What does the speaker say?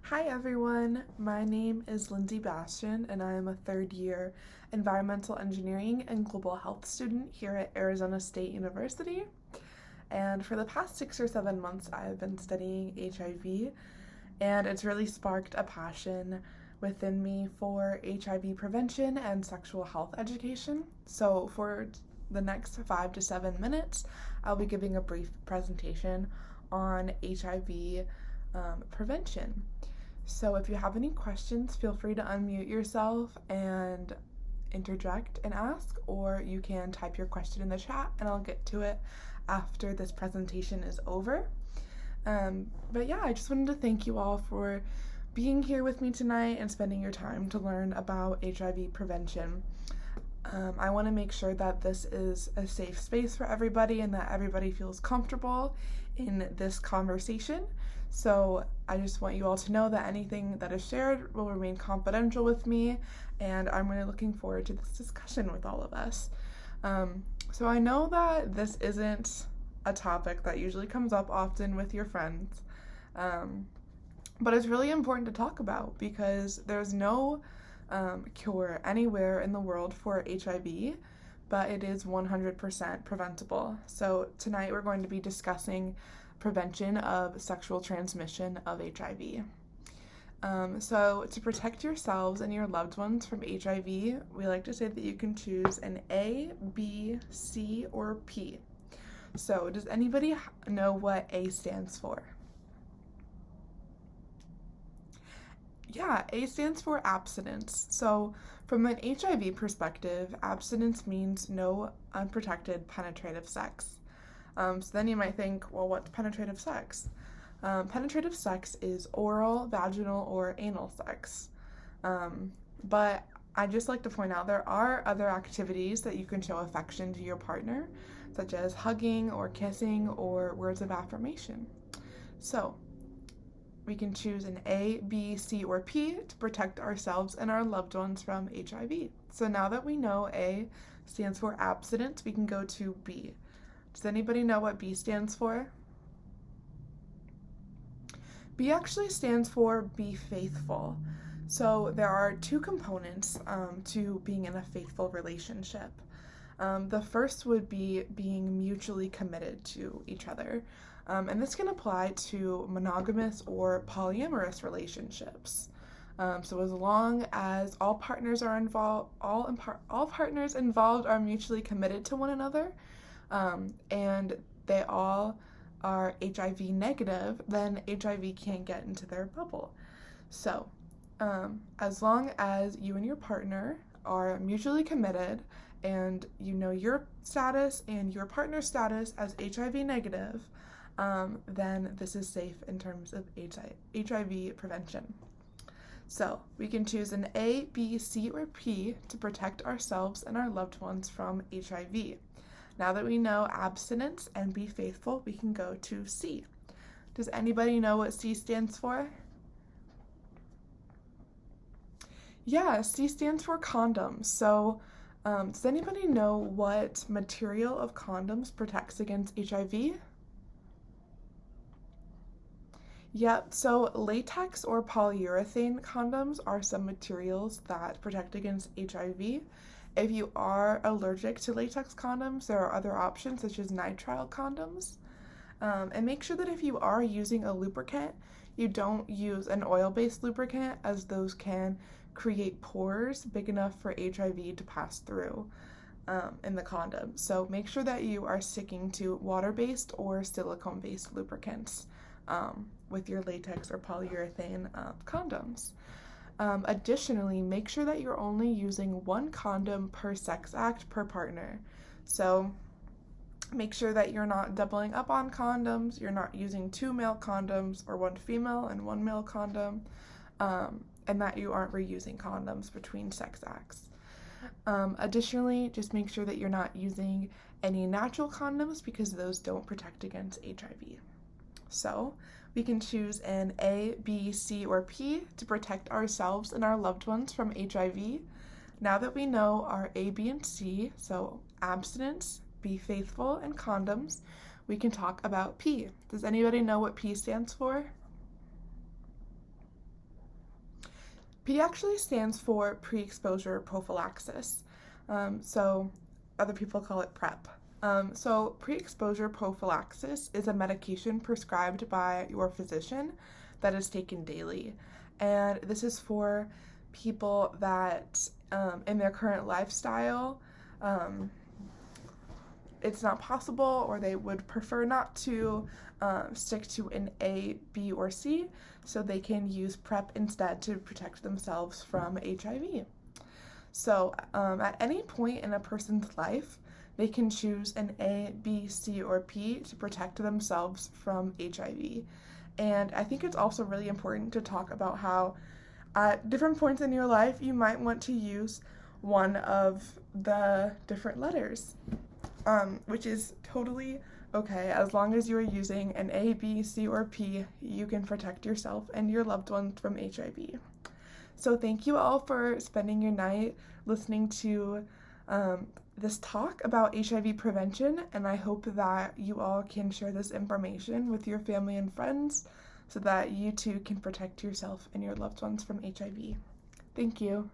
Hi everyone, my name is Lindsay Bastian and I am a third year environmental engineering and global health student here at Arizona State University. And for the past 6 or 7 months, I have been studying HIV, and it's really sparked a passion within me for HIV prevention and sexual health education. So, for the next 5 to 7 minutes, I'll be giving a brief presentation on HIV prevention. So if you have any questions, feel free to unmute yourself and interject and ask, or you can type your question in the chat and I'll get to it after this presentation is over. But yeah, I just wanted to thank you all for being here with me tonight and spending your time to learn about HIV prevention. I want to make sure that this is a safe space for everybody and that everybody feels comfortable in this conversation. So I just want you all to know that anything that is shared will remain confidential with me, and I'm really looking forward to this discussion with all of us. So I know that this isn't a topic that usually comes up often with your friends, but it's really important to talk about because there's no cure anywhere in the world for HIV, but it is 100% preventable. So tonight we're going to be discussing prevention of sexual transmission of HIV. So to protect yourselves and your loved ones from HIV, we like to say that you can choose an A, B, C, or P. So does anybody know what A stands for? Yeah, A stands for abstinence. So from an HIV perspective, abstinence means no unprotected penetrative sex. So then you might think, well, what's penetrative sex? Penetrative sex is oral, vaginal, or anal sex. But I just like to point out there are other activities that you can show affection to your partner, such as hugging or kissing or words of affirmation. So we can choose an A, B, C, or P to protect ourselves and our loved ones from HIV. So now that we know A stands for abstinence, we can go to B. Does anybody know what B stands for? B actually stands for be faithful. So there are two components to being in a faithful relationship. The first would be being mutually committed to each other. And this can apply to monogamous or polyamorous relationships. So as long as all partners are involved, all partners involved are mutually committed to one another, and they all are HIV negative, then HIV can't get into their bubble. So as long as you and your partner are mutually committed and you know your status and your partner's status as HIV negative, then this is safe in terms of HIV prevention. So we can choose an A, B, C, or P to protect ourselves and our loved ones from HIV. Now that we know abstinence and be faithful, we can go to C. Does anybody know what C stands for? Yeah, C stands for condoms. So does anybody know what material of condoms protects against HIV? Yep, so latex or polyurethane condoms are some materials that protect against HIV. If you are allergic to latex condoms, there are other options such as nitrile condoms. And make sure that if you are using a lubricant, you don't use an oil-based lubricant, as those can create pores big enough for HIV to pass through in the condom. So make sure that you are sticking to water-based or silicone-based lubricants with your latex or polyurethane condoms. Additionally, make sure that you're only using one condom per sex act per partner. So make sure that you're not doubling up on condoms, you're not using 2 male condoms or 1 female and 1 male condom, and that you aren't reusing condoms between sex acts. Additionally, just make sure that you're not using any natural condoms because those don't protect against HIV. So we can choose an A, B, C, or P to protect ourselves and our loved ones from HIV. Now that we know our A, B, and C, so abstinence, be faithful, and condoms, we can talk about P. Does anybody know what P stands for? P actually stands for pre-exposure prophylaxis. So other people call it PrEP. So pre-exposure prophylaxis is a medication prescribed by your physician that is taken daily. And this is for people that in their current lifestyle, it's not possible, or they would prefer not to stick to an A, B, or C, so they can use PrEP instead to protect themselves from HIV. So at any point in a person's life, they can choose an A, B, C, or P to protect themselves from HIV. And I think it's also really important to talk about how at different points in your life, you might want to use one of the different letters, which is totally okay. As long as you're using an A, B, C, or P, you can protect yourself and your loved ones from HIV. So thank you all for spending your night listening to this talk about HIV prevention, and I hope that you all can share this information with your family and friends so that you too can protect yourself and your loved ones from HIV. Thank you.